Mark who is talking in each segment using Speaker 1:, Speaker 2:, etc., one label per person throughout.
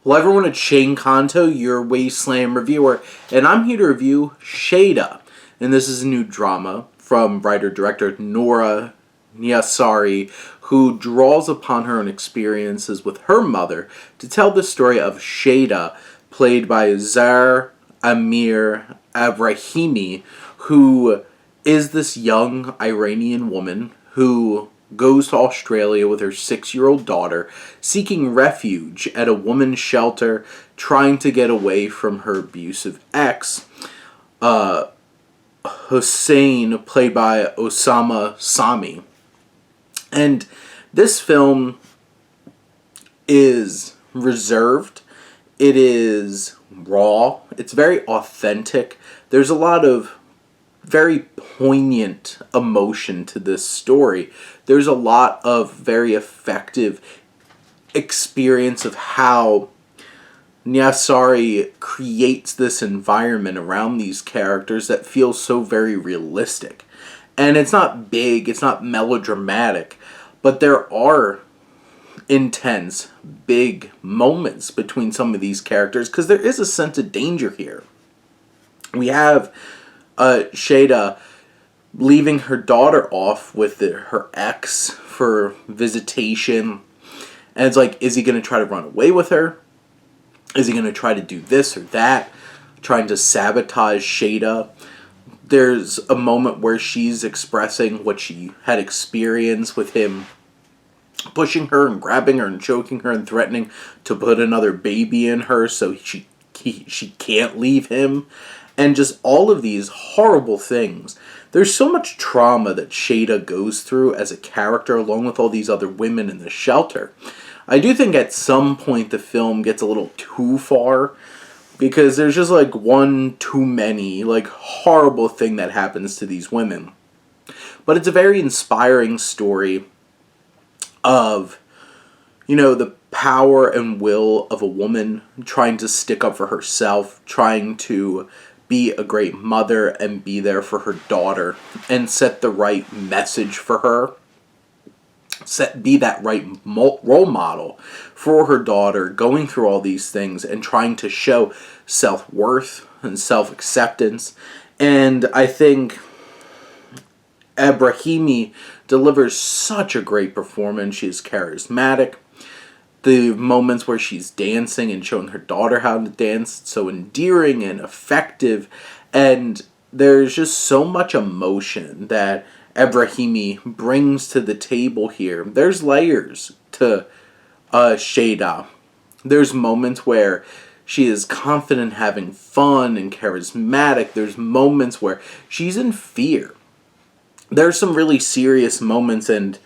Speaker 1: Hello everyone, it's Shane Kanto, your Wasteland reviewer, and I'm here to review Shayda. And this is a new drama from writer-director Noura Niasari, who draws upon her own experiences with her mother to tell the story of Shayda, played by Zahra Amir Abrahimi, who is this young Iranian woman who goes to Australia with her 6-year-old daughter, seeking refuge at a women's shelter, trying to get away from her abusive ex. Hussein, played by Osama Sami. And this film is reserved. It is raw. It's very authentic. There's a lot of very poignant emotion to this story. There's a lot of very effective experience of how Niasari creates this environment around these characters that feels so very realistic. And it's not big, it's not melodramatic, but there are intense, big moments between some of these characters because there is a sense of danger here. We have Shayda leaving her daughter off with her ex for visitation. And it's like, is he going to try to run away with her? Is he going to try to do this or that? Trying to sabotage Shayda. There's a moment where she's expressing what she had experienced with him pushing her and grabbing her and choking her and threatening to put another baby in her so she can't leave him. And just all of these horrible things. There's so much trauma that Shayda goes through as a character along with all these other women in the shelter. I do think at some point the film gets a little too far because there's just like one too many like horrible thing that happens to these women. But it's a very inspiring story of, you know, the power and will of a woman trying to stick up for herself, trying to be a great mother and be there for her daughter and set the right message for her. Be that right role model for her daughter, going through all these things and trying to show self-worth and self-acceptance. And I think Abrahimi delivers such a great performance. She's charismatic. The moments where she's dancing and showing her daughter how to dance, it's so endearing and effective. And there's just so much emotion that Abrahimi brings to the table here. There's layers to Shayda. There's moments where she is confident, having fun, and charismatic. There's moments where she's in fear. There's some really serious moments, and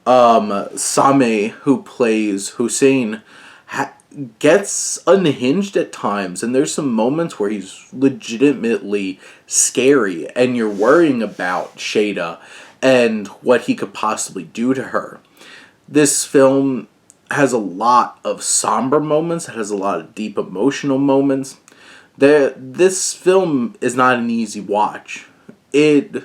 Speaker 1: Same, who plays Hussein, gets unhinged at times, and there's some moments where he's legitimately scary, and you're worrying about Shayda and what he could possibly do to her. This film has a lot of somber moments, it has a lot of deep emotional moments. This film is not an easy watch. It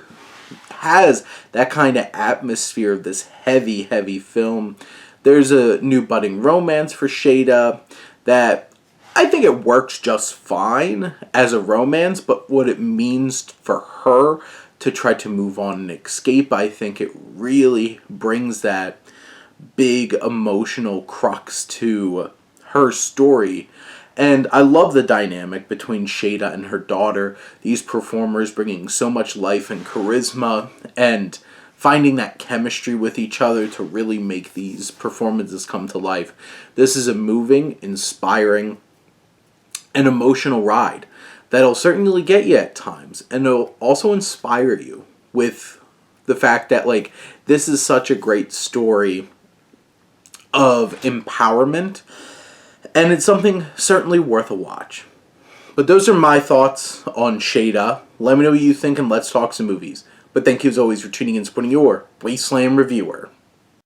Speaker 1: has that kind of atmosphere of this heavy, heavy film. There's a new budding romance for Shayda that I think it works just fine as a romance, but what it means for her to try to move on and escape, I think it really brings that big emotional crux to her story. And I love the dynamic between Shayda and her daughter, these performers bringing so much life and charisma and finding that chemistry with each other to really make these performances come to life. This is a moving, inspiring, and emotional ride that'll certainly get you at times, and it'll also inspire you with the fact that, like, this is such a great story of empowerment, and it's something certainly worth a watch. But those are my thoughts on Shayda. Let me know what you think, and let's talk some movies. But thank you as always for tuning in and supporting your Wasteland reviewer.